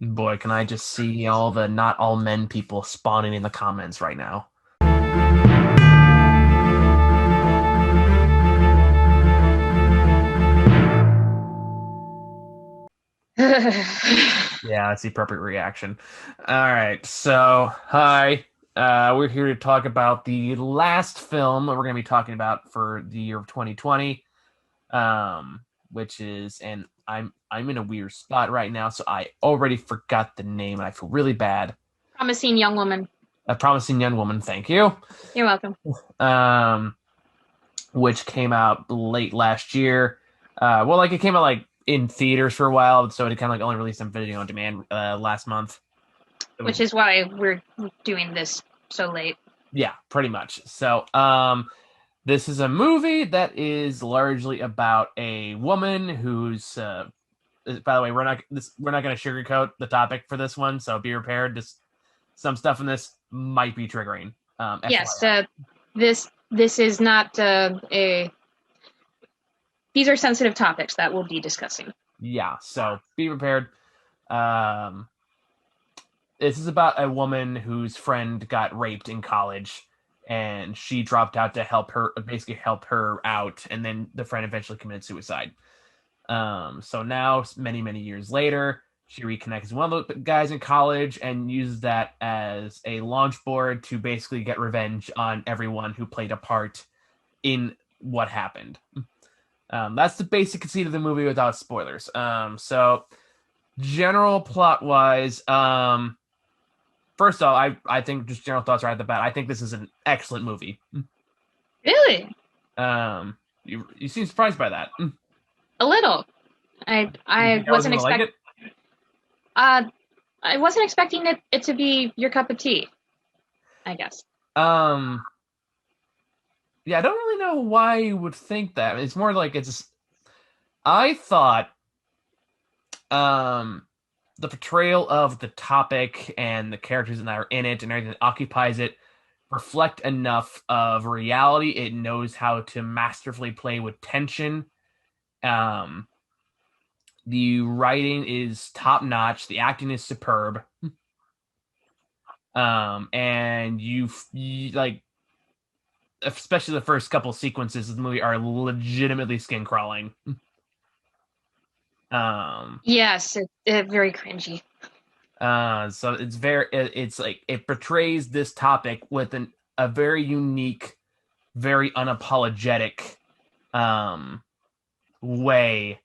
Boy, can I just see all the not all men people spawning in the comments right now. Yeah, that's the appropriate reaction. All right, so hi. We're here to talk about the last film we're going to be talking about for the year of 2020, which is, and I'm in a weird spot right now, so I already forgot the name, and I feel really bad. Promising young woman. A Promising Young Woman, thank you. You're welcome. Um, which came out late last year. Well, like it came out like in theaters for a while, so it kind of like only released on video on demand last month. Which is why we're doing this so late. Yeah, pretty much. So, this is a movie that is largely about a woman who's. By the way, we're not going to sugarcoat the topic for this one, so be prepared. Just some stuff in this might be triggering. Yes, FYI. this is not a. These are sensitive topics that we'll be discussing. Yeah, so be prepared. Um, this is about a woman whose friend got raped in college, and she dropped out to basically help her out, and then the friend eventually committed suicide. So now, many years later, she reconnects with one of the guys in college and uses that as a launch board to basically get revenge on everyone who played a part in what happened. That's the basic conceit of the movie without spoilers. So general plot wise, first off, I think just general thoughts right at the bat. I think this is an excellent movie. Really, You seem surprised by that. a little. You I think I wasn't wasn't gonna like expect. it? Uh, I wasn't expecting it to be your cup of tea. I guess. Um, yeah, I don't really know why you would think that. It's more like it's. I thought, um, the portrayal of the topic and the characters that are in it and everything that occupies it reflect enough of reality. It knows how to masterfully play with tension. Um, the writing is top notch. The acting is superb. And you like, especially the first couple sequences of the movie are legitimately skin crawling. Um, Yes, it very cringy. so it's like it portrays this topic with a very unique, very unapologetic, um, way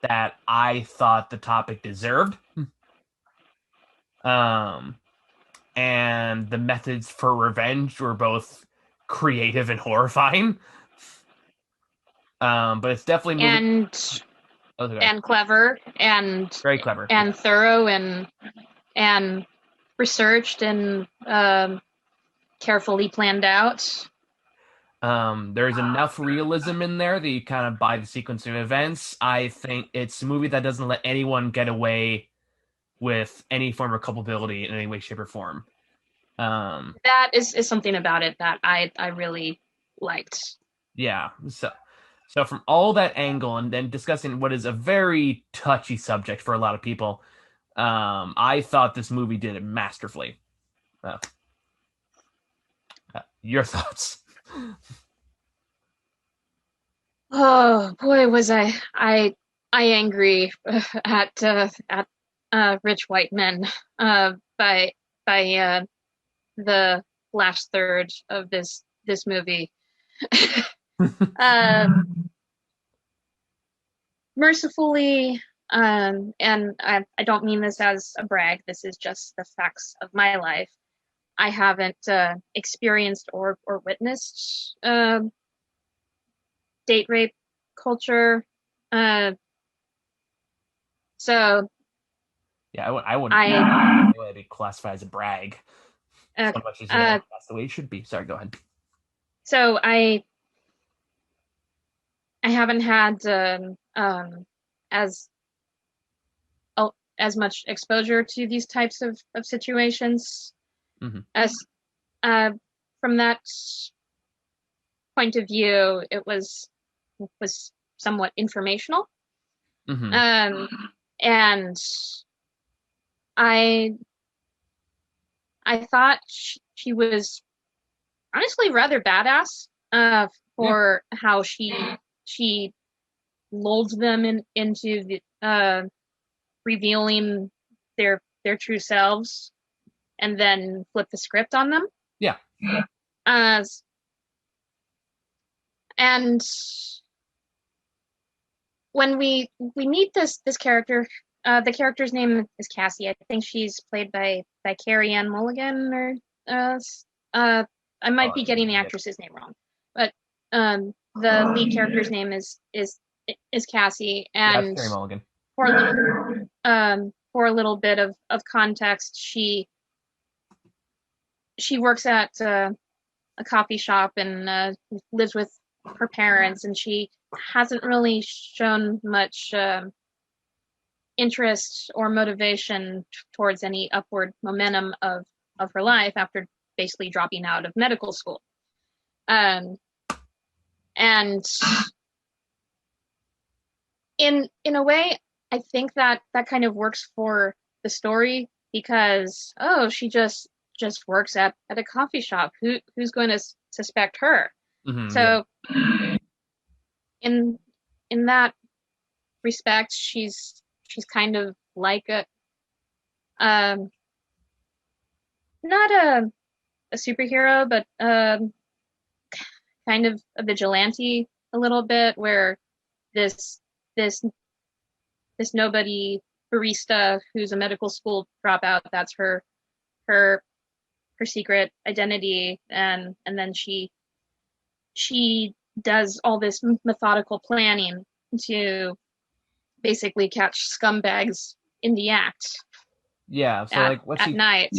that I thought the topic deserved. Um, and the methods for revenge were both creative and horrifying. But it's definitely moving. And Okay, and clever very clever. Yeah. and thorough and researched and carefully planned out. There's enough realism in there that you kind of buy the sequence of events. I think it's a movie that doesn't let anyone get away with any form of culpability in any way, shape, or form. Um, That is something about it that I really liked. yeah. So from all that angle and then discussing what is a very touchy subject for a lot of people, I thought this movie did it masterfully. Uh, your thoughts? Oh boy, was I angry at rich white men by the last third of this movie. uh, Mercifully, and I don't mean this as a brag. This is just the facts of my life. I haven't experienced or witnessed date rape culture. Uh, so Yeah, I wouldn't I be classified as a brag uh, so much as uh, that's the way it should be. Sorry, go ahead. so I haven't had as as much exposure to these types of situations Hmm. as uh, from that point of view, it was somewhat informational. Hmm. Um, and I I thought she was honestly rather badass Yeah, for how she lulled them into the revealing their true selves and then flip the script on them. yeah, Uh, and when we meet this character, the character's name is Cassie. I think she's played by Carrie Ann Mulligan, or uh, uh, I might be getting the yeah, actress's name wrong, but the lead character's name is Cassie, yeah. It's and Carey Mulligan. for a little bit of context, she works at a coffee shop and lives with her parents, and she hasn't really shown much interest or motivation towards any upward momentum of her life after basically dropping out of medical school. Um, and in a way, I think that that kind of works for the story because she just works at a coffee shop. Who's going to suspect her? Yeah, So in in that respect, she's kind of like a um not a superhero, but kind of a vigilante a little bit, where this this this nobody barista who's a medical school dropout, that's her her secret identity, and then she does all this methodical planning to basically catch scumbags in the act yeah. So like at night.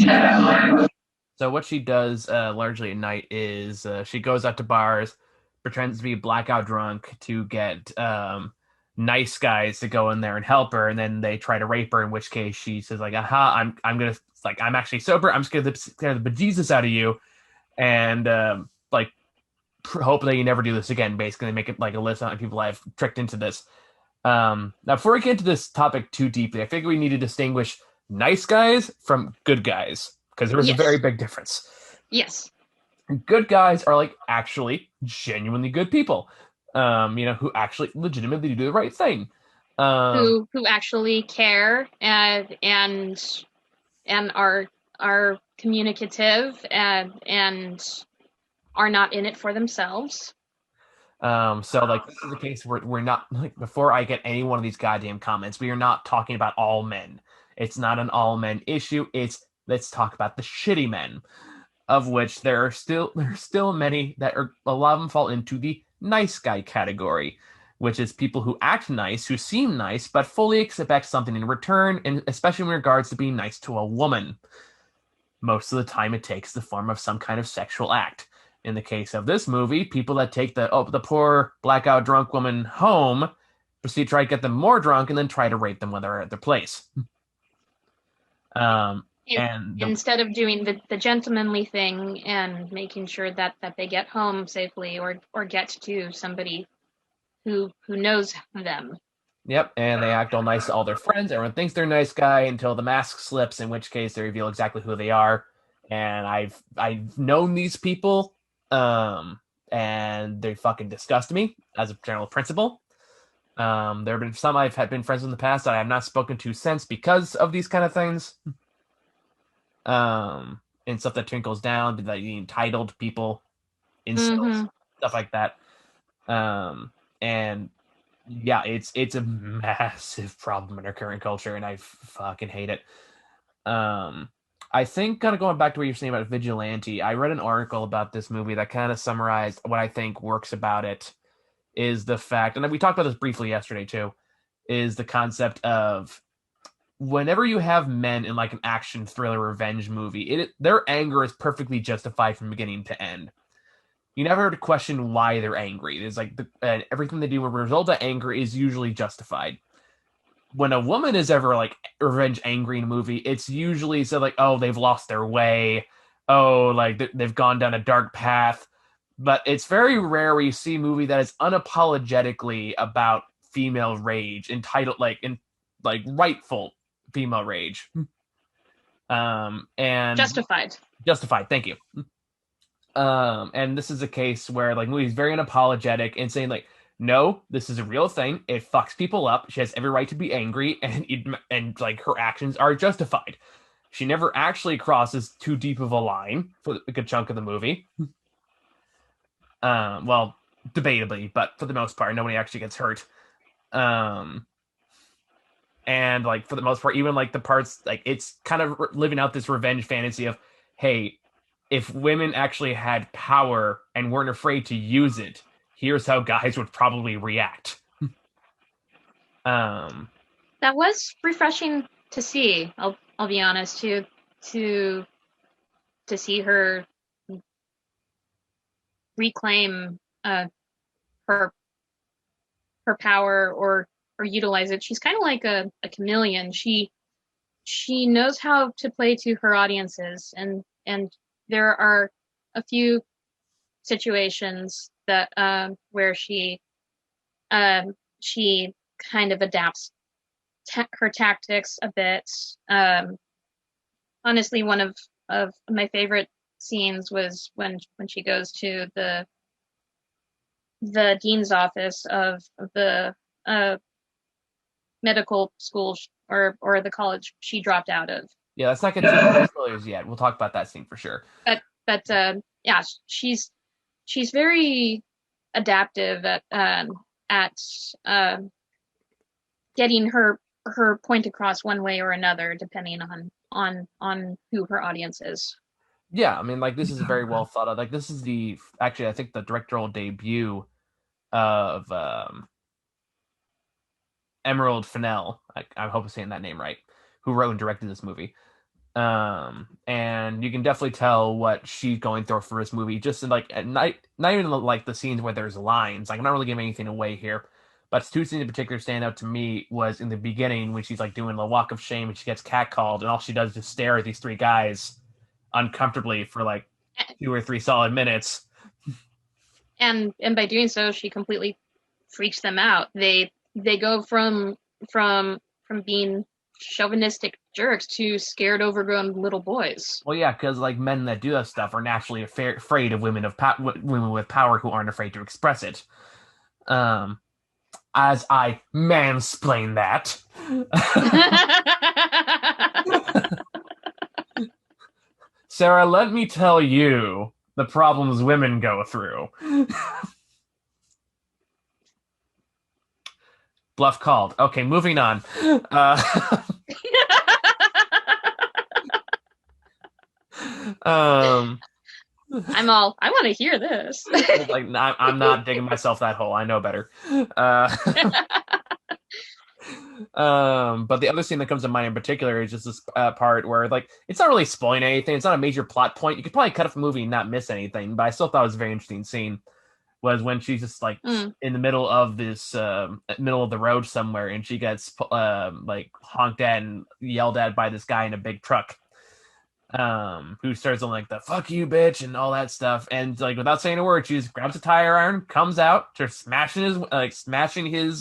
So, what she does largely at night is she goes out to bars, pretends to be blackout drunk to get nice guys to go in there and help her, and then they try to rape her. In which case she says like, "Aha, I'm gonna like I'm actually sober. I'm just gonna scare the bejesus out of you." And like hope that you never do this again. Basically, they make it like a list of people I've tricked into this. Now, before we get into this topic too deeply, I figure we need to distinguish nice guys from good guys because there is a very yes, big difference. yes. Good guys are like actually genuinely good people, who actually legitimately do the right thing. Um, Who actually care and are communicative and are not in it for themselves. so like this is a case where we're not like before I get any one of these goddamn comments, we are not talking about all men. It's not an all men issue. It's let's talk about the shitty men, of which there's still many that are a lot of them fall into the nice guy category, which is people who act nice, who seem nice, but fully expect something in return, and especially in regards to being nice to a woman. Most of the time it takes the form of some kind of sexual act. In the case of this movie, people that take the poor blackout drunk woman home proceed to try to get them more drunk and then try to rape them when they're at their place. Um, and the Instead of doing the gentlemanly thing and making sure that they get home safely or get to somebody who knows them. Yep, and they act all nice to all their friends. Everyone thinks they're a nice guy until the mask slips, in which case they reveal exactly who they are. And I've known these people, and they fucking disgust me as a general principle. There have been some I've had been friends with in the past that I have not spoken to since because of these kind of things. And stuff that trickles down, like the entitled people, incels, Mm-hmm. stuff like that. And yeah, it's a massive problem in our current culture, and I fucking hate it. Um, I think kind of going back to what you're saying about Vigilante, I read an article about this movie that kind of summarized what I think works about it is the fact, and we talked about this briefly yesterday too, is the concept of whenever you have men in like an action thriller revenge movie, their anger is perfectly justified from beginning to end. You never have to question why they're angry. It's like everything they do as a result of anger is usually justified. When a woman is ever like revenge angry in a movie, it's usually said like, oh, they've lost their way, oh, like they've gone down a dark path. But it's very rare where you see a movie that is unapologetically about female rage, entitled like in like rightful female rage. And Justified. Justified. Thank you. And this is a case where like movie's very unapologetic and saying like, no, this is a real thing. It fucks people up. She has every right to be angry, and like her actions are justified. She never actually crosses too deep of a line for a good chunk of the movie. Well, debatably, but for the most part, nobody actually gets hurt. Um, and like for the most part, even like the parts like it's kind of living out this revenge fantasy of, hey, if women actually had power and weren't afraid to use it, here's how guys would probably react. Um, That was refreshing to see. I'll be honest, to to see her reclaim her her power or utilize it. She's kind of like a chameleon. She knows how to play to her audiences, and there are a few situations that where she kind of adapts her tactics a bit. Honestly, one of my favorite scenes was when she goes to the dean's office of the uh, medical school or the college she dropped out of. yeah, let's not get too into spoilers yet. We'll talk about that scene for sure. But yeah, she's very adaptive at getting her point across one way or another, depending on who her audience is. Yeah, I mean, like this is very well thought of. Like this is the actually, I think the directorial debut of Emerald Fennell. I hope I'm saying that name right. Who wrote and directed this movie? And you can definitely tell what she's going through for this movie. Just in, like at night, not even like the scenes where there's lines. Like I'm not really giving anything away here, but two scenes in particular stand out to me was in the beginning when she's like doing the walk of shame and she gets catcalled, and all she does is just stare at these three guys uncomfortably for like 2 or 3 solid minutes. And by doing so, she completely freaks them out. They go from being chauvinistic jerks to scared, overgrown little boys. Well, yeah, because like men that do that stuff are naturally afraid of women with power who aren't afraid to express it. Um, as I mansplain that. Sarah, let me tell you the problems women go through. Bluff called. Okay, moving on. Um, I want to hear this. like I'm not digging myself that hole. I know better. But the other scene that comes to mind in particular is just this part where like it's not really spoiling anything. It's not a major plot point. You could probably cut off the movie and not miss anything. But I still thought it was a very interesting scene. Was when she's just like in the middle of this middle of the road somewhere, and she gets like honked at and yelled at by this guy in a big truck. Who starts on like the "fuck you, bitch" and all that stuff, and like without saying a word, she just grabs a tire iron, comes out, starts smashing his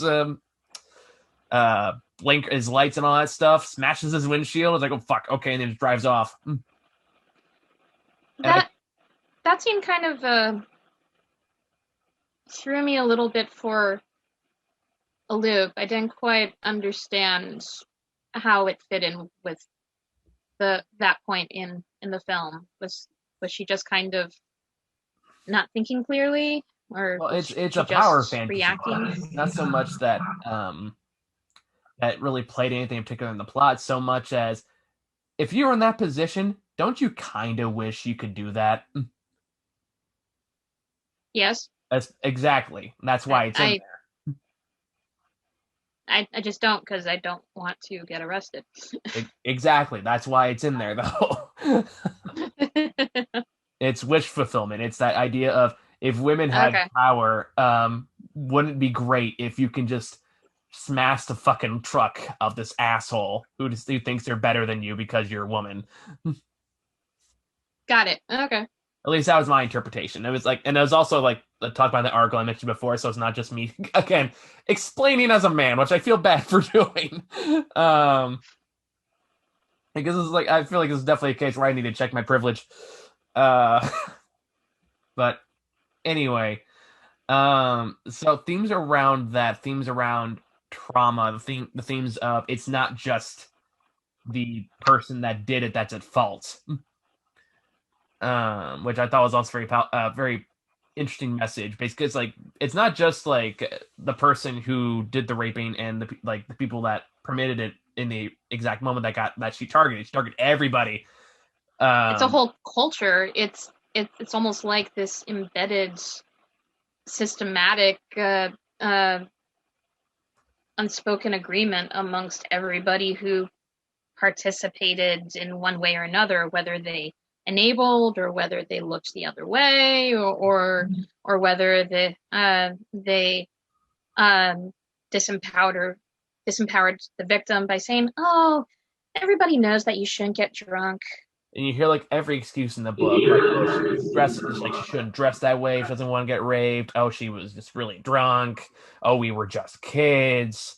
blink his lights and all that stuff, smashes his windshield. It's like, oh fuck, okay, and then just drives off. That scene kind of threw me a little bit for a loop. I didn't quite understand how it fit in with that point in the film. Was she just kind of not thinking clearly, or well, it's a power fantasy, reacting? not so much that that really played anything in particular in the plot, so much as if you're in that position, don't you kind of wish you could do that? Yes. That's exactly. That's why it's in there. I just don't, because I don't want to get arrested. Exactly. That's why it's in there, though. It's wish fulfillment. It's that idea of if women had power, wouldn't it be great if you can just smash the fucking truck of this asshole who thinks they're better than you because you're a woman? Got it. Okay. At least that was my interpretation. It was like, and it was also like talked about the article I mentioned before, so it's not just me again explaining as a man, which I feel bad for doing. Because it's like I feel like this is definitely a case where I need to check my privilege. Uh, but anyway, so themes around that, themes around trauma, the themes of it's not just the person that did it that's at fault, which I thought was also very interesting message. Basically, it's like it's not just like the person who did the raping and the people that permitted it in the exact moment that she targeted. She targeted everybody. It's a Um, whole culture. It's almost like this embedded, systematic, uh, unspoken agreement amongst everybody who participated in one way or another, whether they enabled or whether they looked the other way, or whether they um, disempowered disempowered the victim by saying, "Oh, everybody knows that you shouldn't get drunk." and you hear like every excuse in the book, like oh she was dressed like she shouldn't dress that way. She doesn't want to get raped. Oh she was just really drunk. Oh we were just kids.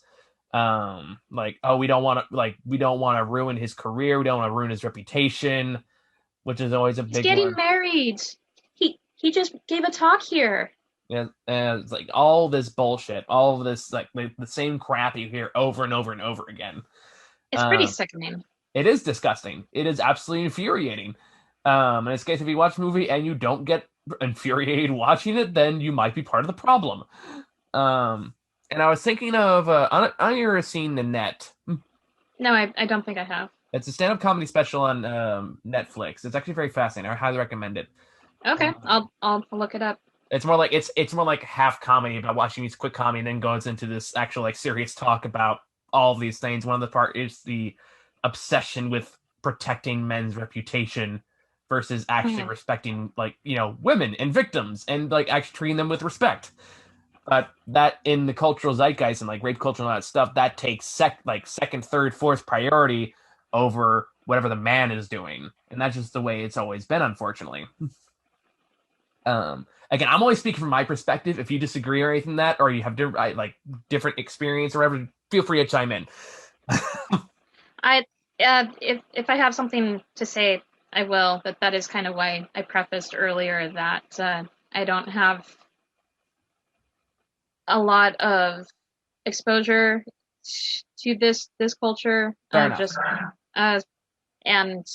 Like oh we don't want to ruin his career. We don't want to ruin his reputation, which is always a He's big getting one. married. He just gave a talk here. Yeah, and it's like all this bullshit, all of this like the same crap you hear over and over and over again. It's pretty Um, sickening. it is disgusting. It is absolutely infuriating. In this case, if you watch a movie and you don't get infuriated watching it, then you might be part of the problem. Um, and I was thinking of I you seen The Net. No, I don't think I have. It's a stand-up comedy special on Netflix. It's actually very fascinating. I highly recommend it. Okay, Um, I'll look it up. it's more like half comedy about watching these quick comedy, and then goes into this actual like serious talk about all of these things. One of the part is the obsession with protecting men's reputation versus actually Mhm. respecting like women and victims and like actually treating them with respect. But that in the cultural zeitgeist and like rape culture and all that stuff, that takes second, third, fourth priority over whatever the man is doing, and that's just the way it's always been, unfortunately. Again, I'm only speaking from my perspective. If you disagree or anything that, or you have different experience or whatever, feel free to chime in. I if I have something to say, I will. But that is kind of why I prefaced earlier that I don't have a lot of exposure to this culture. Fair enough. Just uh, and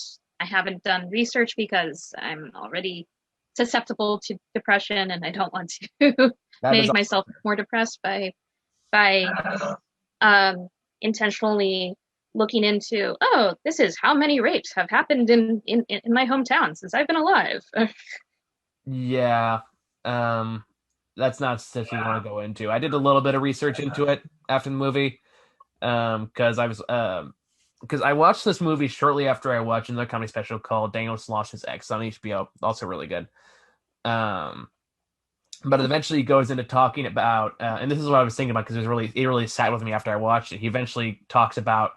I haven't done research because I'm already susceptible to depression, and I don't want to That is make also myself fair. more depressed by um, intentionally looking into, oh, this is how many rapes have happened in my hometown since I've been alive. Yeah. Um, that's not stuff you want to go into. I did a little bit of research into it after the movie. Because I watched this movie shortly after I watched another comedy special called Daniel Sloss His Ex on HBO, also really good. Um, but it eventually goes into talking about, and this is what I was thinking about because it really sat with me after I watched it. He eventually talks about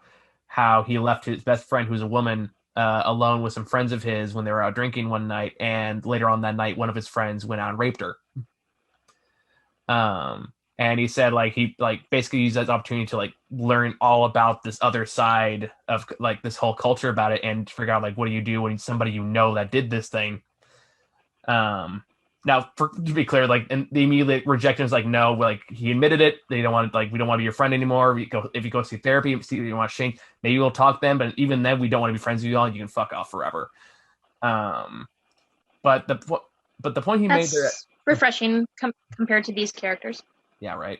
how he left his best friend, who's a woman, alone with some friends of his when they were out drinking one night, and later on that night, one of his friends went out and raped her. And he said like he like basically used that opportunity to like learn all about this other side of like this whole culture about it and figure out like what do you do when somebody that did this thing. Um, Now to be clear, like and the immediate rejection is like no, like he admitted it. They don't want like we don't want to be your friend anymore. If you go see therapy, see you want to change, maybe we'll talk then. But even then, we don't want to be friends with you all. You can fuck off forever. Um, but the point he made there, That's refreshing compared to these characters. yeah, right.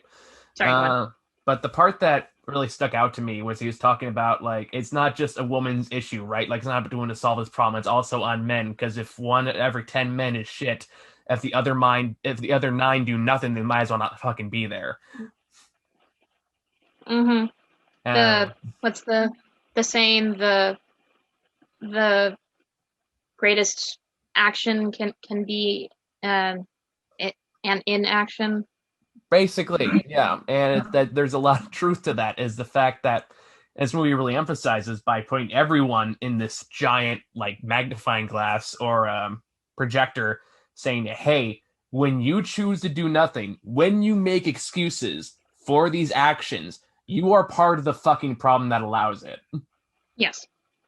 Sorry, go on. Uh, but the part that really stuck out to me was he was talking about like it's not just a woman's issue, right? Like it's not doing to solve this problem. It's also on men because if one out of every 10 men is shit, if the other nine do nothing, they might as well not fucking be there. Mm-hmm. Uh, The what's the saying? The greatest action can be um, an inaction. Basically, yeah, and it's that there's a lot of truth to that. Is the fact that this movie really emphasizes by putting everyone in this giant like magnifying glass or projector, saying, "Hey, when you choose to do nothing, when you make excuses for these actions, you are part of the fucking problem that allows it." Yes.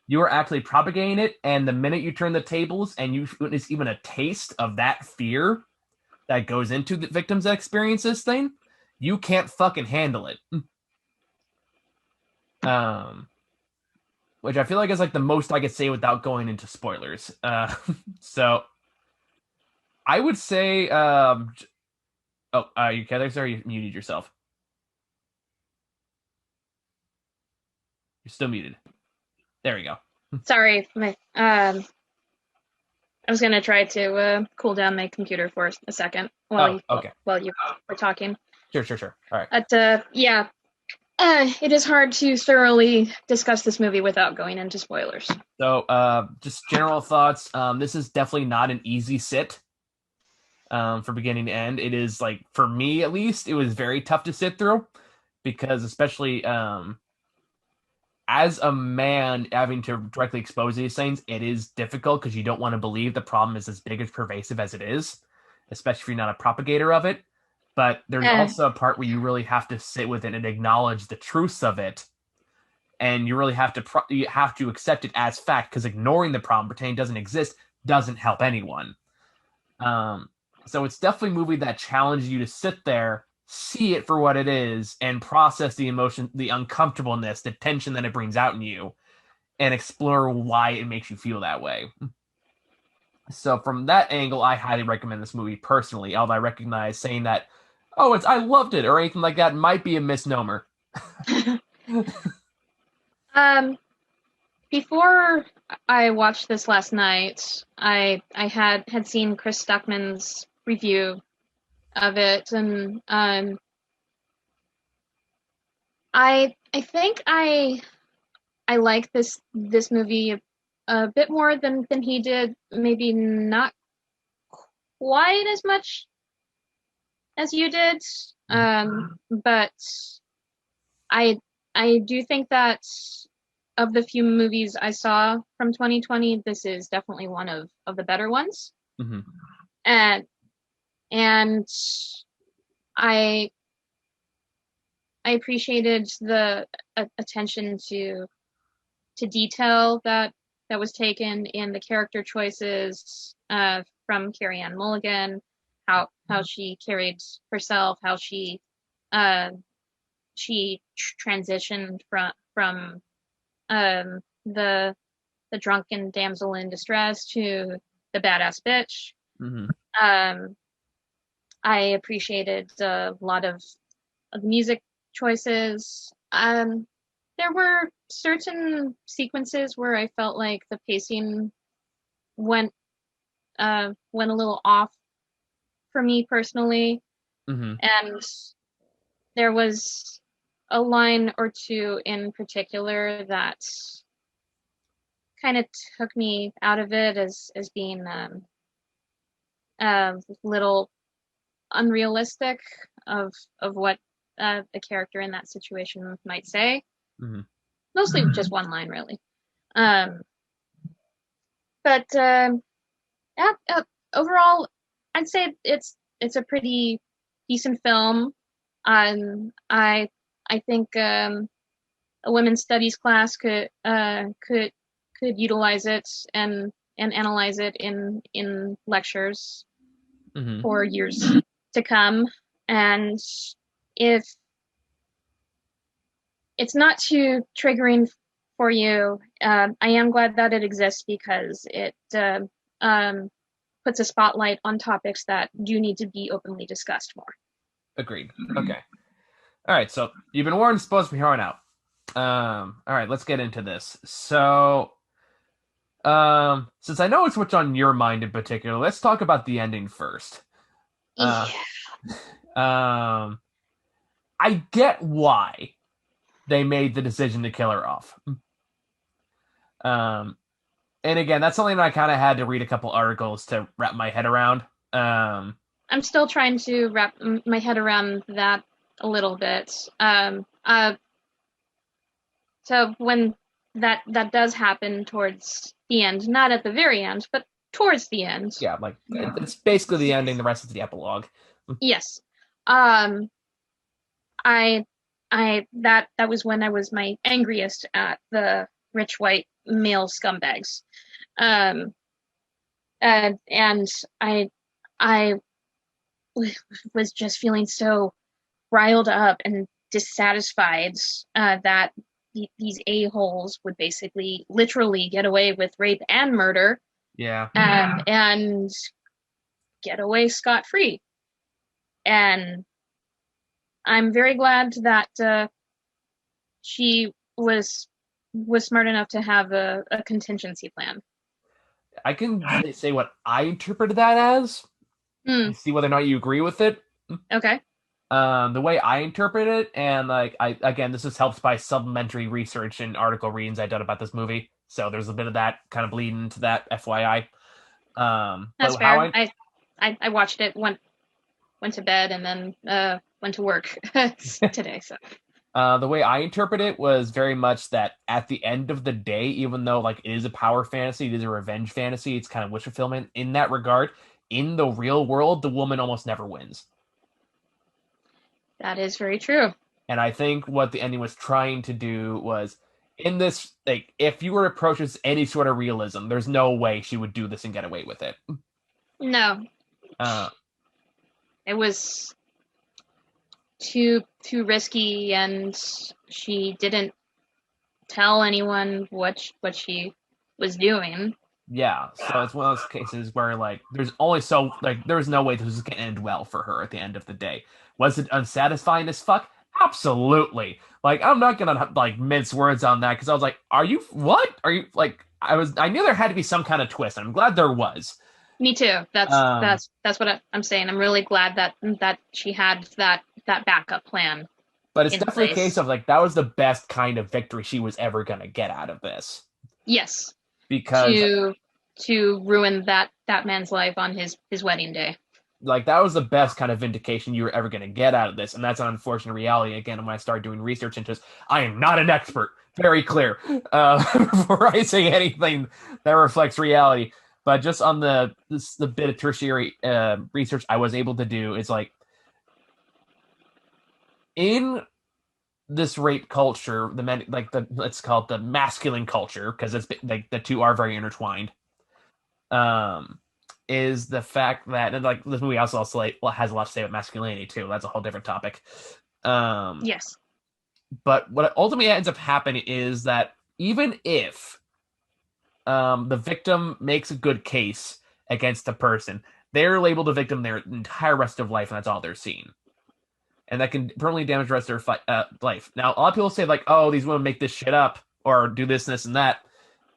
You are actually propagating it, and the minute you turn the tables and you witness even a taste of that fear that goes into the victims that experience this thing, you can't fucking handle it. Um, which I feel like is like the most I could say without going into spoilers. So I would say, oh, you okay there, sir? You muted yourself. You're still muted. There we go. Sorry, I was gonna try to cool down my computer for a second Oh, okay. while you were talking. Sure. All right. But yeah, it is hard to thoroughly discuss this movie without going into spoilers. So, just general thoughts. This is definitely not an easy sit. For beginning to end, it is like for me at least, it was very tough to sit through because especially as a man having to directly expose these things, it is difficult because you don't want to believe the problem is as big as pervasive as it is, especially if you're not a propagator of it. But there's Uh, also a part where you really have to sit with it and acknowledge the truths of it, and you really have to you have to accept it as fact because ignoring the problem, pretending it doesn't exist, doesn't help anyone. Um, so it's definitely a movie that challenges you to sit there, see it for what it is, and process the emotion, the uncomfortableness, the tension that it brings out in you, and explore why it makes you feel that way. So from that angle, I highly recommend this movie personally, although I recognize saying that, oh, it's I loved it or anything like that might be a misnomer. um, before I watched this last night, I had seen Chris Stuckman's review of it, and I think I like this movie a bit more than he did. Maybe not quite as much as you did, but I I do think that of the few movies I saw from 2020, this is definitely one of the better ones. Mm-hmm. And and I I appreciated the attention to detail that was taken in the character choices from Carrie Ann Mulligan, how she carried herself, how she transitioned from the drunken damsel in distress to the badass bitch. Mm-hmm. Um, I appreciated a lot of music choices. There were certain sequences where I felt like the pacing went went a little off for me personally, Mm-hmm. and there was a line or two in particular that kind of took me out of it as being a little unrealistic of what a character in that situation might say. Mm-hmm. Mostly just one line, really. Um, but yeah, overall, I'd say it's a pretty decent film. I think a women's studies class could utilize it and analyze it in lectures Mm-hmm. for years to come. And if it's not too triggering for you, I am glad that it exists because it um, puts a spotlight on topics that do need to be openly discussed more. Agreed. Okay. All right. So you've been warned. Supposed to be here on out. All right. Let's get into this. So, since I know it's what's on your mind in particular, let's talk about the ending first. Uh, Yeah. um, I get why they made the decision to kill her off. Um, and again, that's something that I kind of had to read a couple articles to wrap my head around. I'm still trying to wrap my head around that a little bit. So when that does happen towards the end, not at the very end, but towards the end. Yeah, like it's basically the ending. The rest is the epilogue. Yes. Um, I that was when I was my angriest at the rich white male scumbags. Um, and I was just feeling so riled up and dissatisfied that these a-holes would basically literally get away with rape and murder, Yeah. and get away scot-free. And I'm very glad that she was smart enough to have a contingency plan. I can say what I interpreted that as. Hmm. See whether or not you agree with it. Okay. The way I interpret it, and like I again, this is helped by supplementary research and article readings I've done about this movie. So there's a bit of that kind of bleeding into that, FYI. That's But how fair. I I watched it, went to bed, and then went to work today. So the way I interpret it was very much that at the end of the day, even though like it is a power fantasy, it is a revenge fantasy, it's kind of wish fulfillment in that regard. In the real world, the woman almost never wins. that is very true. And I think what the ending was trying to do was in this, like, if you were to approach this any sort of realism, there's no way she would do this and get away with it. No, Uh, it was too risky, and she didn't tell anyone what she was doing. yeah, so it's one of those cases where like there's only so like there's no way this was gonna end well for her at the end of the day. Was it unsatisfying as fuck? Absolutely. Like I'm not gonna like mince words on that because I was like, are you what? Are you like I knew there had to be some kind of twist. I'm glad there was. Me too. Um, That's what I'm saying. I'm really glad that she had that backup plan but it's in definitely a case place. of like that was the best kind of victory she was ever gonna get out of this. Yes, Because to ruin that man's life on his wedding day. like that was the best kind of vindication you were ever going to get out of this, and that's an unfortunate reality. Again, when I started doing research into this, I am not an expert, very clear, before I say anything that reflects reality. But just on the bit of tertiary research I was able to do is like in this rape culture, the men like the let's call it the masculine culture because it's like the two are very intertwined. Um, is the fact that and like this movie also like, has a lot to say about masculinity too. That's a whole different topic. Um, Yes. but what ultimately ends up happening is that even if the victim makes a good case against the person, they're labeled a victim their entire rest of life, and that's all they're seen. And that can permanently damage the rest of their life. Now, a lot of people say like, "Oh, these women make this shit up or do this and that,"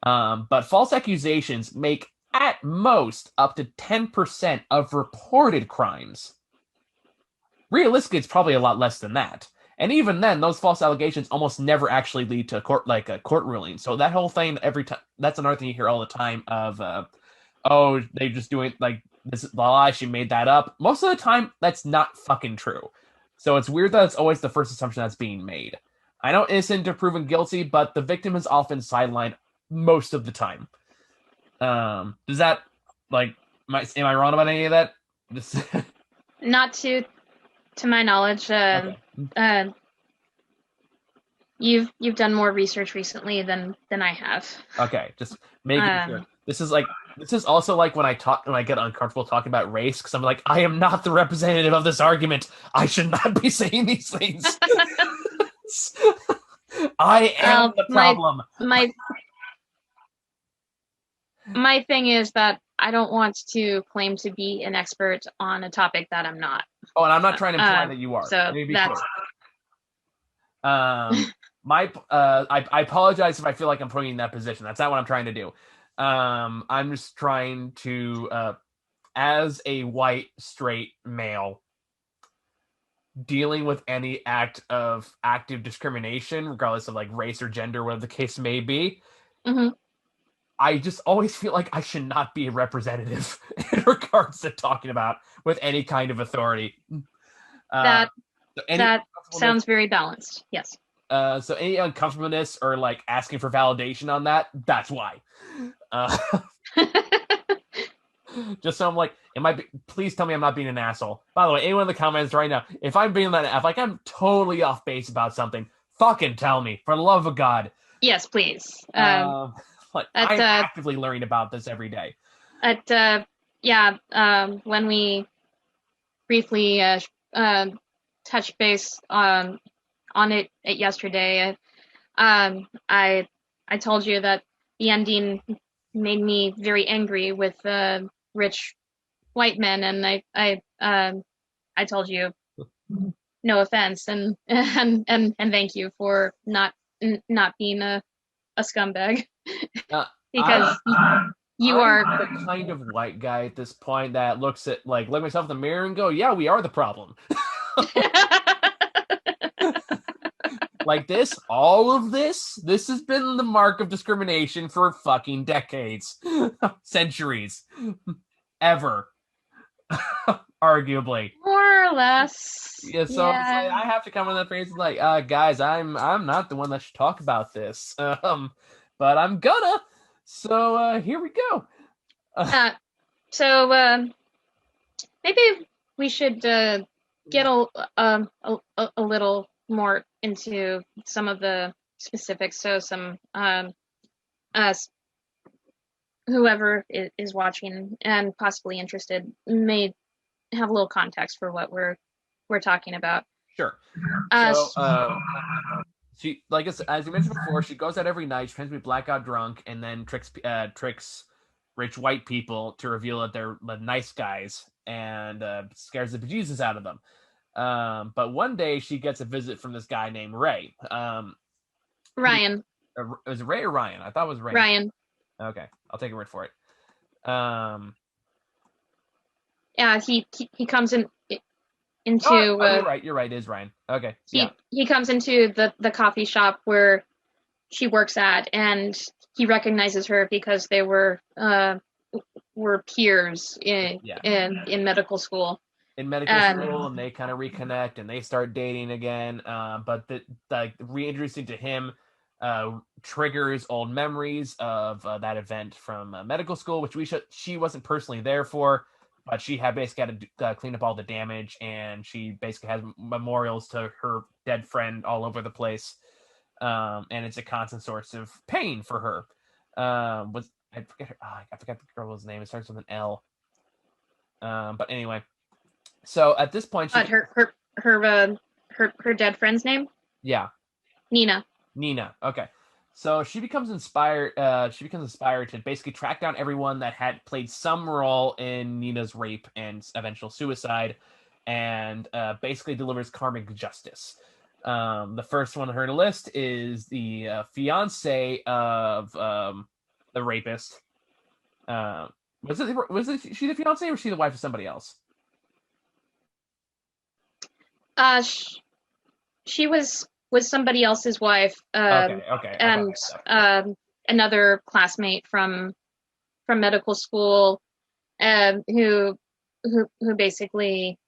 but false accusations make at most up to 10% of reported crimes. Realistically, it's probably a lot less than that. And even then, those false allegations almost never actually lead to a court ruling. So that whole thing, every time, that's another thing you hear all the time of, oh, they just doing like this is the lie. She made that up. Most of the time, that's not fucking true. So it's weird that it's always the first assumption that's being made. I know innocent to proven guilty, but the victim is often sidelined most of the time. Does that like am I wrong about any of that? Just Not to my knowledge. okay. Uh, you've done more research recently than I have. Okay, just making sure. Um, This is also like when I get uncomfortable talking about race because I'm like I am not the representative of this argument. I should not be saying these things. I am the problem. my my thing is that I don't want to claim to be an expert on a topic that I'm not. Oh, and I'm not trying to imply that you are. So Let me be that's clear. I apologize if I feel like I'm putting you in that position. That's not what I'm trying to do. I'm just trying to, as a white straight male, dealing with any act of active discrimination, regardless of like race or gender, whatever the case may be. mhm. I just always feel like I should not be a representative in regards to talking about with any kind of authority. that So any that sounds very balanced. Yes. so any uncomfortableness or like asking for validation on that, that's why. Uh, just so I'm like, please tell me I'm not being an asshole. By the way, anyone in the comments right now, if I'm being that, if like I'm totally off base about something, fucking tell me for the love of God. Yes, please. Like, At I'm actively learning about this every day. when we briefly touched base on it yesterday, I told you that the ending made me very angry with rich white men, and I told you no offense, and thank you for not being a scumbag Uh, because you I'm are. the kind of white guy at this point that looks at like look myself in the mirror and go, yeah, we are the problem. Like this, all of this has been the mark of discrimination for fucking decades, centuries, ever, arguably. More or less. Yeah, so it's like Yeah. I have to come in that phrase like, guys, I'm not the one that should talk about this, but I'm gonna. So here we go. Uh, so maybe we should get a little more into some of the specifics. So some uh, whoever is watching and possibly interested may have a little context for what we're talking about. Sure. Uh, So she like as you mentioned before, she goes out every night. She tends to be blackout drunk, and then tricks rich white people to reveal that they're the nice guys, and scares the bejesus out of them. But one day she gets a visit from this guy named Ray. Who Ryan. was it Ray or Ryan? I thought it was Ray. Ryan. Okay, I'll take a word for it. Yeah, he comes into you're right. You're right. It is Ryan. Okay, yeah. he comes into the coffee shop where she works at, and he recognizes her because they were peers in medical school. In medical school, and they kind of reconnect and they start dating again. But the reintroducing to him triggers old memories of that event from medical school, which she wasn't personally there for, but she had basically had to clean up all the damage, and she basically has memorials to her dead friend all over the place. And it's a constant source of pain for her. I forget her? I forgot the girl's name. It starts with an L. But anyway, so at this point, her dead friend's name? Yeah, Nina. Okay, so she becomes inspired. She becomes inspired to basically track down everyone that had played some role in Nina's rape and eventual suicide, and basically delivers karmic justice. The first one on her list is the fiance of the rapist. Was she the fiance, or was she the wife of somebody else? She was somebody else's wife. Okay. And another classmate from medical school, who basically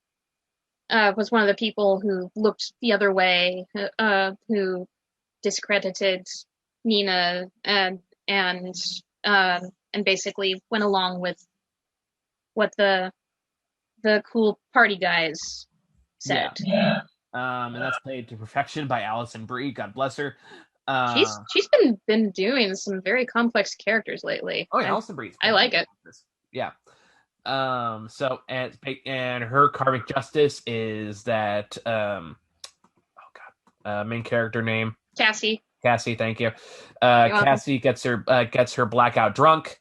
was one of the people who looked the other way, who discredited Nina, and basically went along with what the cool party guys said. Yeah. And that's played to perfection by Alison Brie. God bless her. She's been doing some very complex characters lately. Oh yeah, Alison Brie. I like it. Yeah. So and her karmic justice is that main character name Cassie. Thank you. Cassie gets her blackout drunk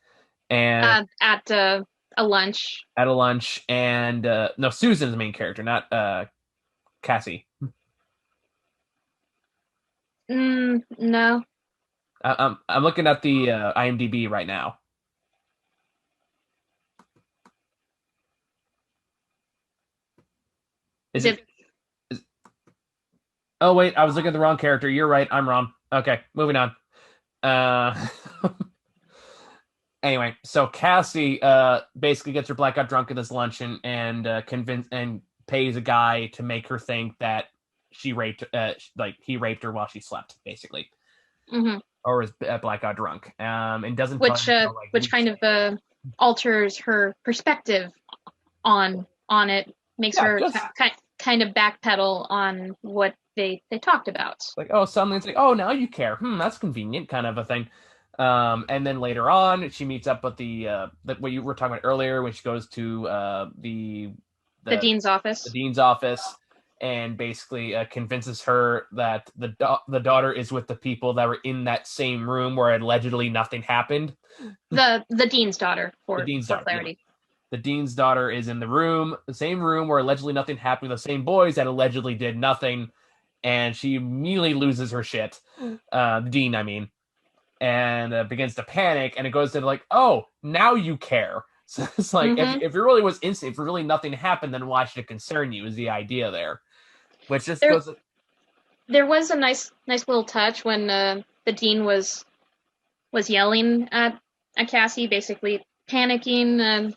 and at a lunch. At a lunch, and no, Susan's the main character, not Cassie. No. I'm looking at the IMDb right now. Is it? Oh wait, I was looking at the wrong character. You're right. I'm wrong. Okay, moving on. Anyway, so Cassie basically gets her blackout drunk at this luncheon and convince and pays a guy to make her think that he raped her while she slept, basically, or was blackout drunk. And doesn't which kind of alters her perspective on it, makes her kind of backpedal on what they talked about. Like, oh, suddenly it's like, oh, now you care. That's convenient, kind of a thing. And then later on, she meets up with what you were talking about earlier when she goes to The the dean's the office. dean's office and basically convinces her that the daughter is with the people that were in that same room where allegedly nothing happened. The dean's daughter, The for dean's daughter, yeah. clarity. The dean's daughter is in the same room where allegedly nothing happened with the same boys that allegedly did nothing, and she immediately loses her shit. The dean, I mean, and begins to panic, and it goes to like, oh, now you care. So it's like, Mm-hmm. if it really was instant, if really nothing happened, then why should it concern you? Is the idea there, which just There goes, there was a nice little touch when the dean was yelling at Cassie, basically panicking.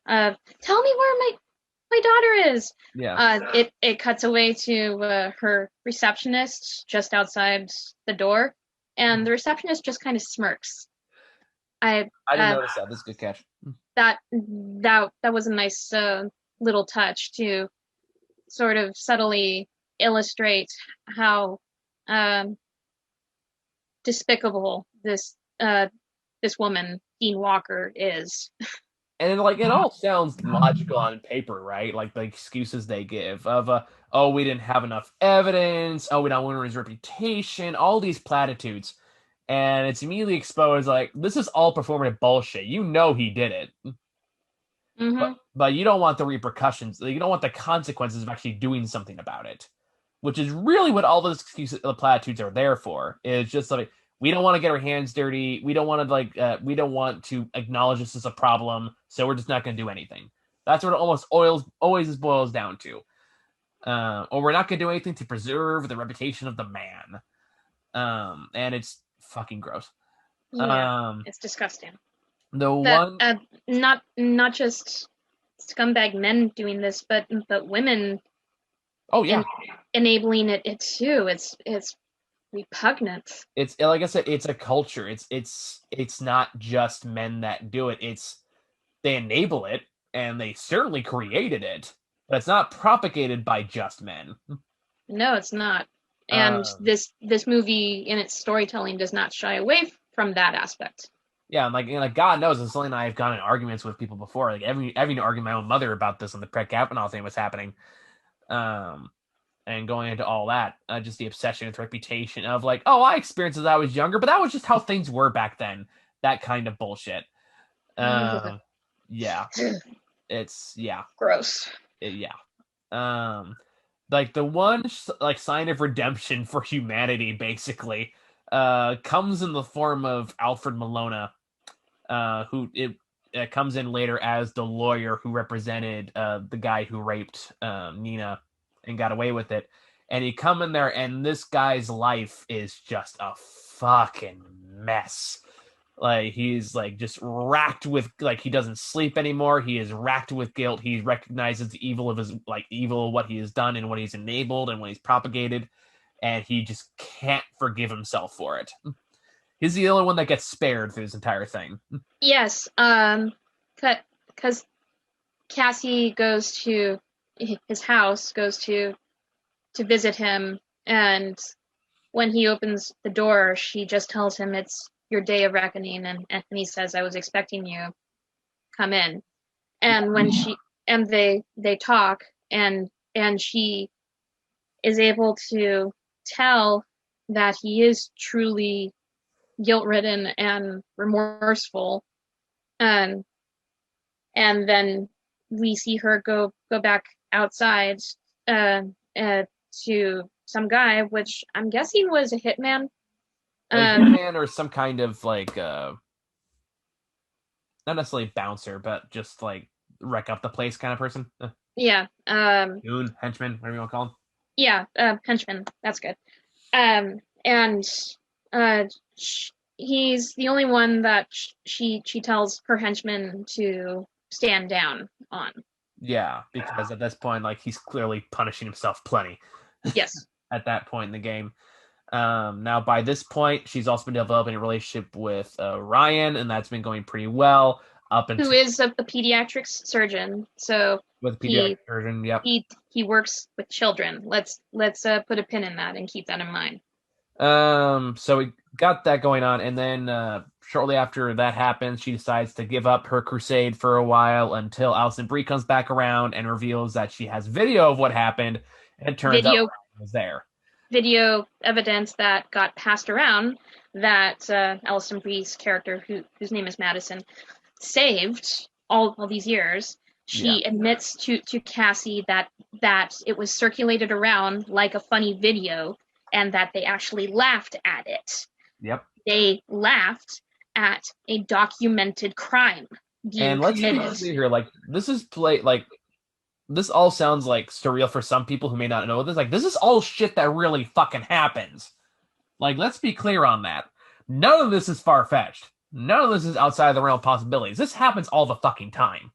Tell me where my daughter is. yeah. It cuts away to her receptionist just outside the door, and the receptionist just kind of smirks. I I didn't notice that. This is a good catch. that was a nice little touch to sort of subtly illustrate how um, despicable this woman Dean Walker is. And like it all sounds logical on paper, right? Like the excuses they give of oh, we didn't have enough evidence, oh, we don't want his reputation, all these platitudes. And it's immediately exposed like this is all performative bullshit. You know he did it. Mm-hmm. But you don't want the repercussions. You don't want the consequences of actually doing something about it, which is really what all those excuses, the platitudes are there for. Is just like we don't want to get our hands dirty. We don't want to we don't want to acknowledge this as a problem, so we're just not going to do anything. That's what it always boils down to. Or we're not going to do anything to preserve the reputation of the man. And it's fucking gross. Yeah, Um, it's disgusting. the That one, not just scumbag men doing this, but women oh in, yeah, enabling it too. It's repugnant. it's like I said, it's a culture. It's not just men that do it. It's they enable it and they certainly created it, but it's not propagated by just men. No, it's not. And Um, this movie in its storytelling does not shy away from that aspect. yeah, like God knows, it's something I've gotten in arguments with people before. Like having to argue with my own mother about this when the Pret Kavanaugh thing was happening, um, and going into all that, just the obsession with reputation of like, oh, I experienced as I was younger, but that was just how things were back then. That kind of bullshit. Um, yeah, it's yeah, Gross. yeah. Um, like the one like sign of redemption for humanity, basically, comes in the form of Alfred Malona, who it comes in later as the lawyer who represented the guy who raped Nina and got away with it. And he come in there, and this guy's life is just a fucking mess. Like he's like just racked with like he doesn't sleep anymore. He is racked with guilt. He recognizes the evil of his like evil of what he has done and what he's enabled and what he's propagated, and he just can't forgive himself for it. He's the only one that gets spared through this entire thing. Yes, because Cassie goes to his house, goes to visit him, and when he opens the door, she just tells him it's your day of reckoning, and he says, "I was expecting you. Come in." And when she and they talk, and she is able to tell that he is truly guilt-ridden and remorseful, and and then we see her go back outside uh, uh, to some guy, which I'm guessing was a hitman. A Um, hitman or some kind of like not necessarily bouncer, but just like wreck up the place kind of person. yeah, Goon, henchman, whatever you want to call him. yeah, henchman. That's good. And uh, he's the only one that she tells her henchman to stand down on. Yeah, because at this point, like he's clearly punishing himself plenty Yes, at that point in the game. Now by this point, she's also been developing a relationship with Ryan, and that's been going pretty well up who until is a pediatrics surgeon, so with the pediatric he version. Yep. he works with children. Let's put a pin in that and keep that in mind. So it got that going on, and then shortly after that happens, she decides to give up her crusade for a while until Alison Brie comes back around and reveals that she has video of what happened, and it turns out Video Ryan was there. video evidence that got passed around that Alison Brie's character, whose name is Madison, saved all these years. Yeah. She admits to Cassie that it was circulated around like a funny video and that they actually laughed at it. Yep. They laughed at a documented crime being And let's be committed. clear here, like this all sounds like surreal for some people who may not know this. Like, this is all shit that really fucking happens. Like, let's be clear on that. None of this is far-fetched. None of this is outside of the realm of possibilities. This happens all the fucking time.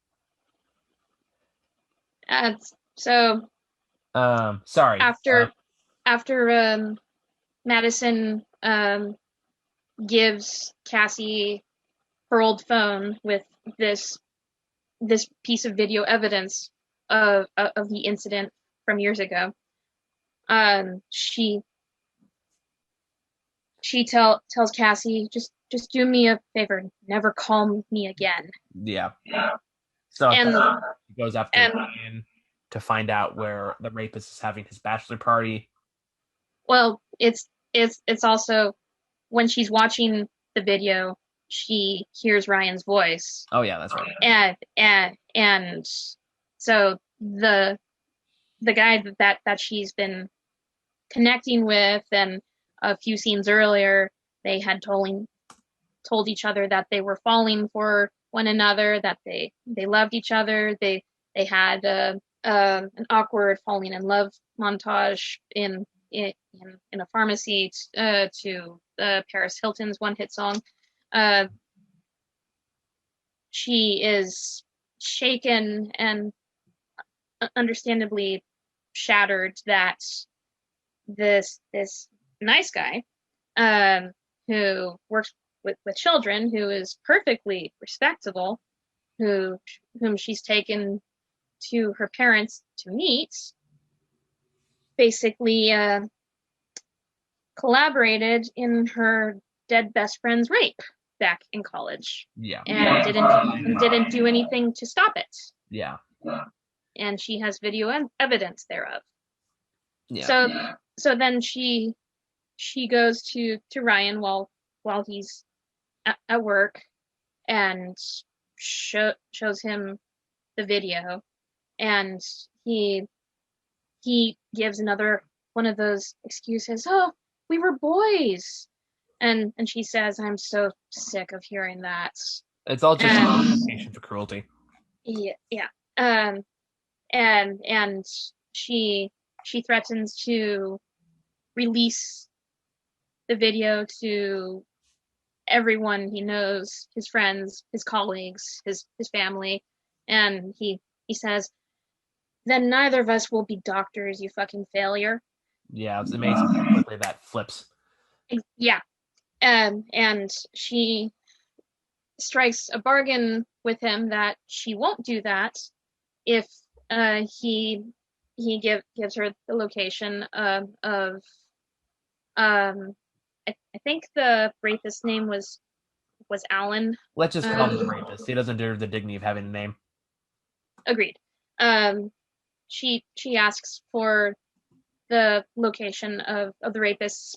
So sorry. After Madison gives Cassie her old phone with this piece of video evidence of the incident from years ago, she tells Cassie, just do me a favor, never call me again. Yeah. So and he goes after Ryan to find out where the rapist is having his bachelor party. Well, it's also when she's watching the video, she hears Ryan's voice. Oh yeah, that's right. And so the guy that she's been connecting with, and a few scenes earlier, they had told each other that they were falling for one another, that they loved each other. They had an awkward falling in love montage in a pharmacy to Paris Hilton's one-hit song. She is shaken and understandably shattered that this nice guy who works with children, who is perfectly respectable, whom she's taken to her parents to meet, basically collaborated in her dead best friend's rape back in college. Yeah. And didn't do anything to stop it. Yeah. And she has video evidence thereof. Yeah. So then she goes to Ryan while he's at work and shows him the video, and he gives another one of those excuses. Oh, we were boys, and she says, "I'm so sick of hearing that." It's all just justification for cruelty. Yeah. And she threatens to release the video to everyone he knows, his friends, his colleagues, his family, and he says, "Then neither of us will be doctors, you fucking failure." Yeah, it's amazing how quickly that flips. Yeah. And she strikes a bargain with him that she won't do that if he gives her the location of I think the rapist's name was Alan. Let's just call him the rapist. He doesn't deserve the dignity of having a name. Agreed. She asks for the location of the rapist's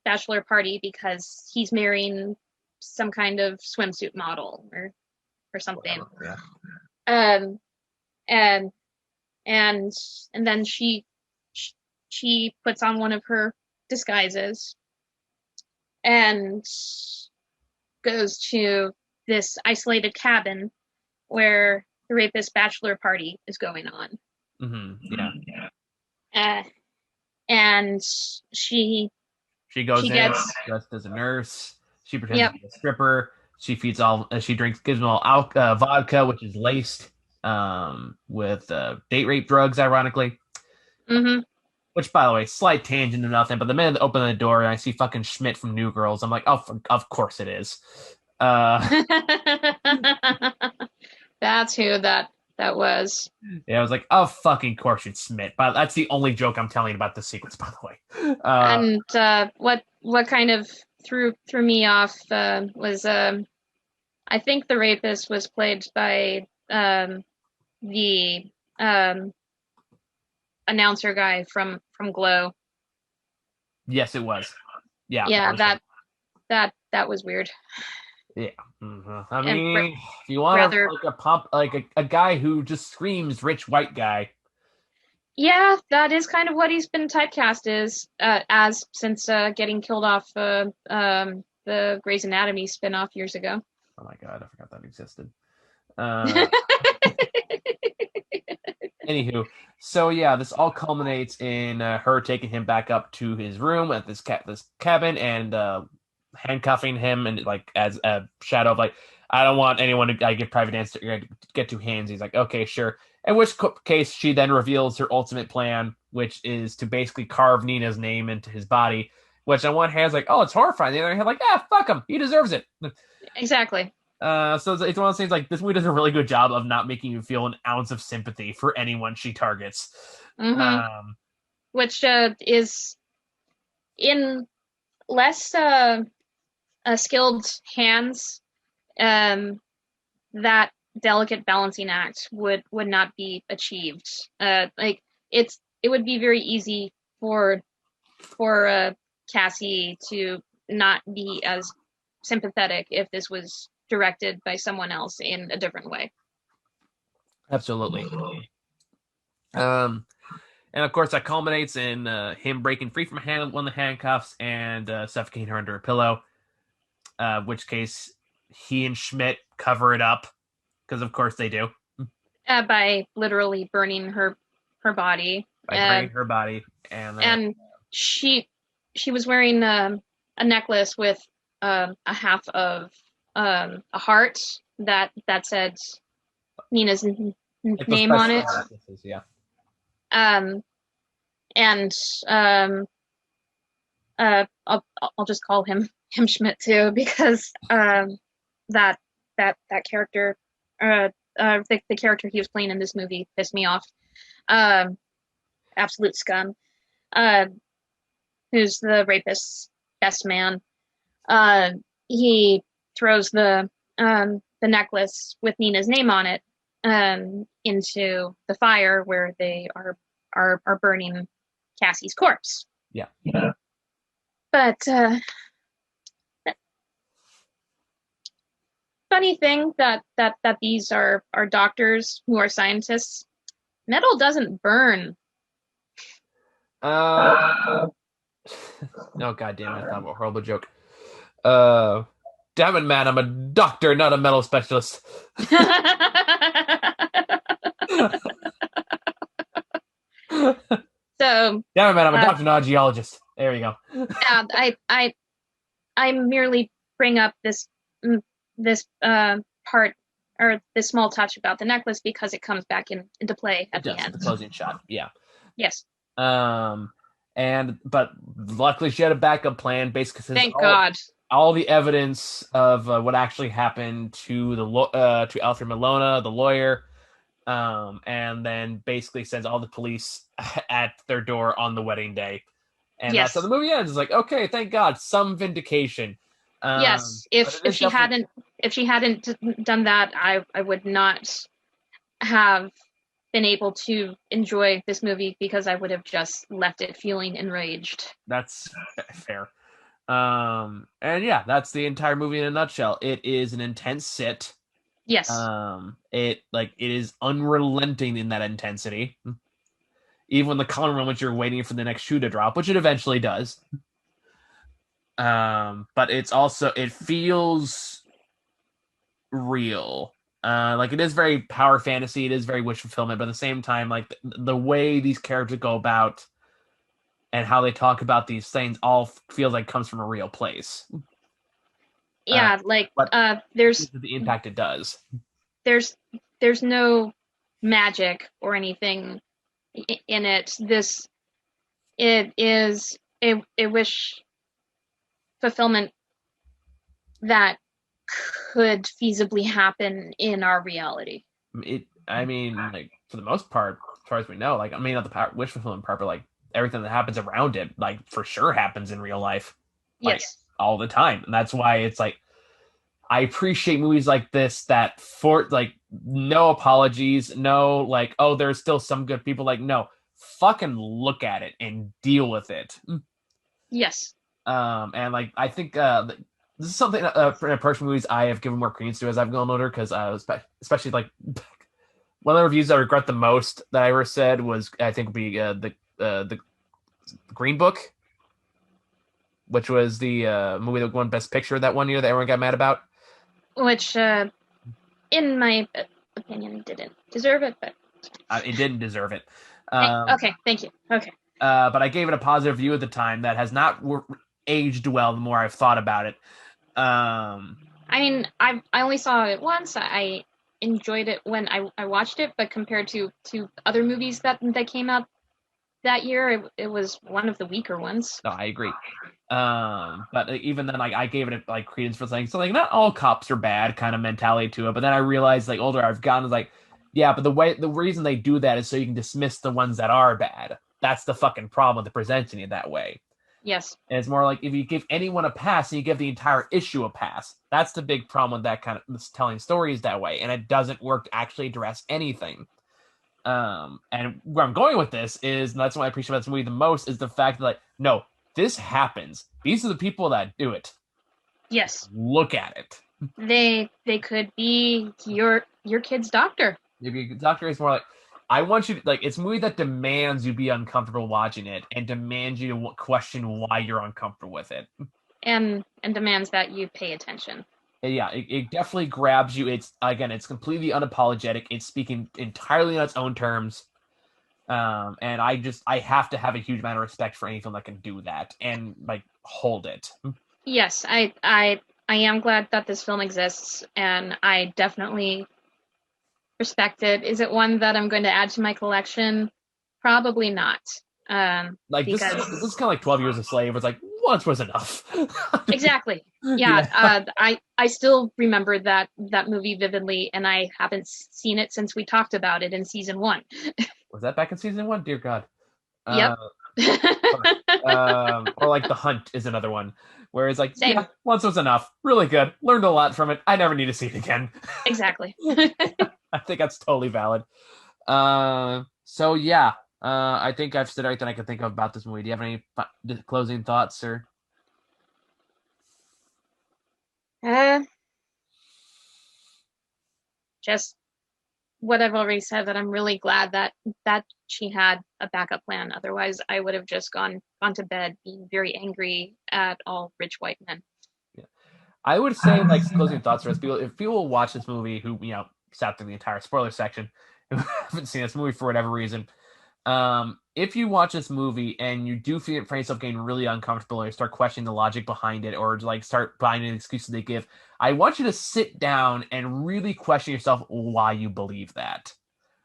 bachelor party because he's marrying some kind of swimsuit model or something. Whatever, yeah. And then she puts on one of her disguises and goes to this isolated cabin where the rapist's bachelor party is going on. Mm-hmm. Yeah. And she goes dressed as a nurse. She pretends to be a stripper. She gives them all vodka, which is laced with date rape drugs, ironically. Mm-hmm. Which, by the way, slight tangent to nothing, but the minute they open the door and I see fucking Schmidt from New Girls, I'm like, oh, of course it is. That's who that was. Yeah, I was like, oh, fucking course it's Schmidt. But that's the only joke I'm telling about this sequence, by the way. And what kind of threw me off was I think the rapist was played by the announcer guy from Glow. Yes, it was. Yeah, that Yeah, was him. that was weird Yeah. I and mean, if you want to rather. like a guy who just screams rich white guy. Yeah, that is kind of what he's been typecast as since getting killed off the Grey's Anatomy spinoff years ago. Oh my god, I forgot that existed. Uh, Anywho, so yeah, this all culminates in her taking him back up to his room at this cabin and handcuffing him and like as a shadow of like I don't want anyone to give private answer get too hands. He's like, okay, sure. In which case, she then reveals her ultimate plan, which is to basically carve Nina's name into his body. Which on one hand is like, oh, it's horrifying. The other hand, like, ah, fuck him, he deserves it. Exactly. So it's one of those things like this movie does a really good job of not making you feel an ounce of sympathy for anyone she targets. Hmm. Um, Which is in less skilled hands. That delicate balancing act would not be achieved. Like it would be very easy for Cassie to not be as sympathetic if this was directed by someone else in a different way. Absolutely. Um, and of course, that culminates in him breaking free from one of the handcuffs and suffocating her under a pillow. Which case, he and Schmidt cover it up because, of course, they do By literally burning her body. by burning her body. And she was wearing a necklace with a half of a heart that said Nina's Like those name on precious it. necklaces, yeah. Um, and I'll just call him Schmidt too because that that character the character he was playing in this movie pissed me off. Um, Absolute scum. Uh, who's the rapist's best man? Uh, he throws the necklace with Nina's name on it into the fire where they are burning Cassie's corpse. Yeah. But funny thing that these are doctors who are scientists. Metal doesn't burn. Uh, no, god damn it, I thought of a horrible joke. Uh, Damn it, man, I'm a doctor, not a metal specialist. So Damn it, man, I'm a uh, doctor, not a geologist. There we go. I merely bring up this part or this small touch about the necklace because it comes back into play It at the does, end. the closing shot. Yeah. Yes. Um, but luckily she had a backup plan, basically says Thank God. all the evidence of what actually happened to to Alfred Malona, the lawyer, and then basically sends all the police at their door on the wedding day, and that's how the Yes. movie ends. It's like, okay, thank God, some vindication. Yes. But it If is she definitely hadn't done that, I would not have been able to enjoy this movie because I would have just left it feeling enraged. that's fair. And yeah, that's the entire movie in a nutshell. It is an intense sit. Yes. It is unrelenting in that intensity. Even when the calm moments you're waiting for the next shoe to drop, which it eventually does. But it feels real. Like it is very power fantasy, it is very wish fulfillment, but at the same time, like the way these characters go about and how they talk about these things all feels like comes from a real place. Yeah, like But there's the impact it does. there's there's no magic or anything in it. It is a wish fulfillment that could feasibly happen in our reality. I mean, like for the most part, as far as we know, like I mean, not the wish fulfillment part, but like everything that happens around it, like for sure happens in real life. Like Yes. all the time. And that's why it's like I appreciate movies like this that for like no apologies, no like, oh, there's still some good people. Like, no, fucking look at it and deal with it. Yes. And like I think this is something for approach movies I have given more credence to as I've gone older because especially like one of the reviews I regret the most that I ever said was I think would be the Green Book, which was the movie that won Best Picture that one year that everyone got mad about. Which, in my opinion, didn't deserve it, but It didn't deserve it. okay, thank you. Okay. But I gave it a positive review at the time that has not aged well the more I've thought about it. I mean, I only saw it once. I enjoyed it when I watched it, but compared to other movies that came out that year, it was one of the weaker ones. No, I agree. But even then, like I gave it like credence for saying so like not all cops are bad kind of mentality to it. But then I realized like older I've gotten is like, yeah, but the reason they do that is so you can dismiss the ones that are bad. That's the fucking problem with presenting it that way. Yes. And it's more like if you give anyone a pass and you give the entire issue a pass. That's the big problem with that kind of telling stories that way, and it doesn't work to actually address anything. And where I'm going with this is, and that's what I appreciate about this movie the most, is the fact that like, no, this happens. These are the people that do it. Yes. Look at it. They could be your kid's doctor. Maybe Doctor is more like, I want you to like. It's a movie that demands you be uncomfortable watching it and demands you to question why you're uncomfortable with it. And demands that you pay attention. Yeah, it definitely grabs you. It's completely unapologetic. It's speaking entirely on its own terms. And I have to have a huge amount of respect for any film that can do that and like hold it. Yes, I am glad that this film exists, and I definitely respect it. Is it one that I'm going to add to my collection? Probably not. Like because this is kind of like 12 Years a Slave. It's like once was enough. exactly. Yeah. I still remember that movie vividly, and I haven't seen it since we talked about it in season 1. Was that back in season 1? Dear God. Yep. Or like The Hunt is another one where it's like, Same. yeah, once was enough. Really good. Learned a lot from it. I never need to see it again. Exactly. I think that's totally valid. So yeah, I think I've said everything I can think of about this movie. Do you have any closing thoughts, or? Just what I've already said, that I'm really glad that she had a backup plan. Otherwise, I would have just gone to bed being very angry at all rich white men. Yeah. I would say like closing thoughts for us. If people watch this movie who sat through the entire spoiler section, who haven't seen this movie for whatever reason, if you watch this movie and you do find yourself getting really uncomfortable or start questioning the logic behind it or like start buying an excuse they give, I want you to sit down and really question yourself why you believe that.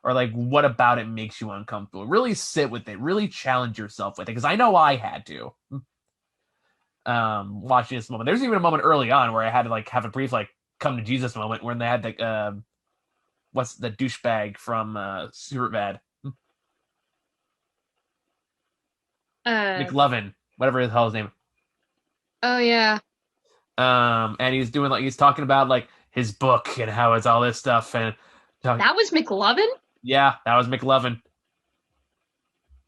Or like what about it makes you uncomfortable. Really sit with it. Really challenge yourself with it. Because I know I had to. Watching this moment. There's even a moment early on where I had to like have a brief like come to Jesus moment when they had the what's the douchebag from Superbad? McLovin, whatever the hell his name. Oh yeah. And he's doing like he's talking about like his book and how it's all this stuff and that was McLovin? Yeah, that was McLovin.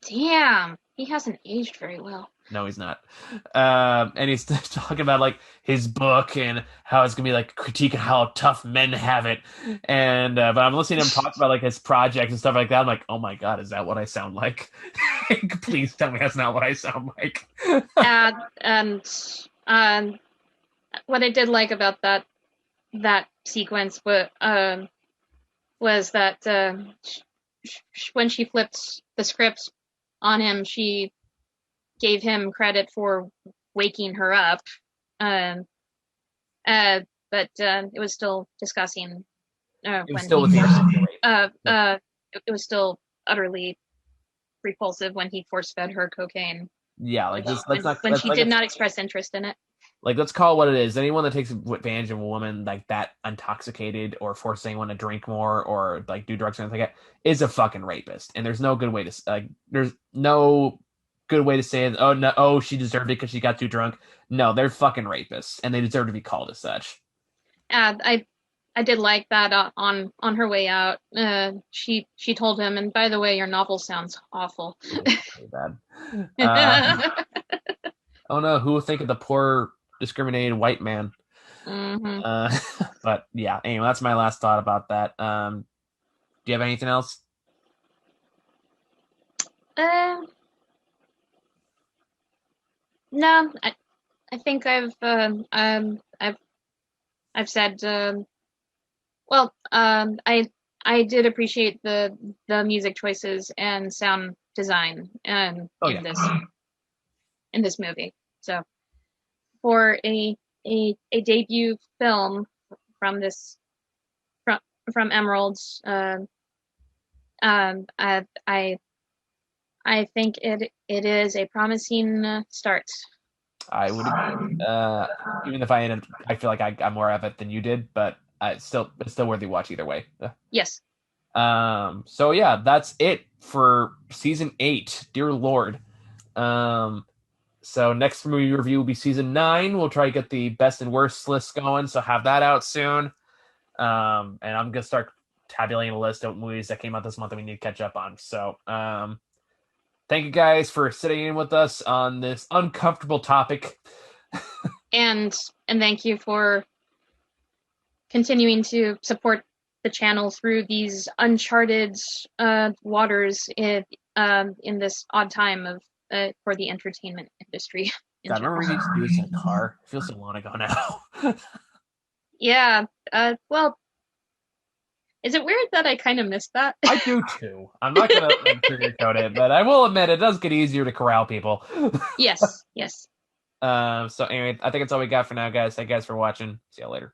Damn, he hasn't aged very well. No, he's not. And he's talking about like his book and how it's gonna be like critiquing how tough men have it. And but I'm listening to him talk about like his projects and stuff like that. I'm like, oh my god, is that what I sound like? Please tell me that's not what I sound like. And what I did like about that sequence was that when she flipped the script on him, she gave him credit for waking her up, but it was still discussing. It was still it was still utterly repulsive when he force fed her cocaine. Yeah, like this. When she did not express interest in it. Like, let's call it what it is. Anyone that takes advantage of a woman like that, intoxicated, or force anyone to drink more, or like do drugs or anything like that, is a fucking rapist. And there's no good way to like. There's no good way to say it. Oh no, oh she deserved it because she got too drunk. No, they're fucking rapists, and they deserve to be called as such. I did like that on her way out. She told him, and by the way, your novel sounds awful. Pretty bad. Oh no, who will think of the poor discriminated white man? Mm-hmm. Uh, but yeah, anyway, that's my last thought about that. Do you have anything else? Uh, no, I think I've said well, I did appreciate the music choices and sound design Oh yeah, in this movie. So for a debut film from this from from Emerald's, I I think it is a promising start. I would agree. Even if I feel like I got more of it than you did, but it's still worthy watch either way. Yes, So yeah, that's it for season 8. Dear Lord. Um, so next movie review will be season 9. We'll try to get the best and worst list going, so have that out soon. And I'm gonna start tabulating a list of movies that came out this month that we need to catch up on. So, thank you guys for sitting in with us on this uncomfortable topic. and thank you for continuing to support the channel through these uncharted waters in this odd time of for the entertainment industry. God, I remember we used to do this in a car. It feels so long ago now. Yeah. Well, is it weird that I kind of missed that? I do too. I'm not gonna sugarcoat it, but I will admit it does get easier to corral people. Yes. Yes. So anyway, I think that's all we got for now, guys. Thank you guys for watching. See you later.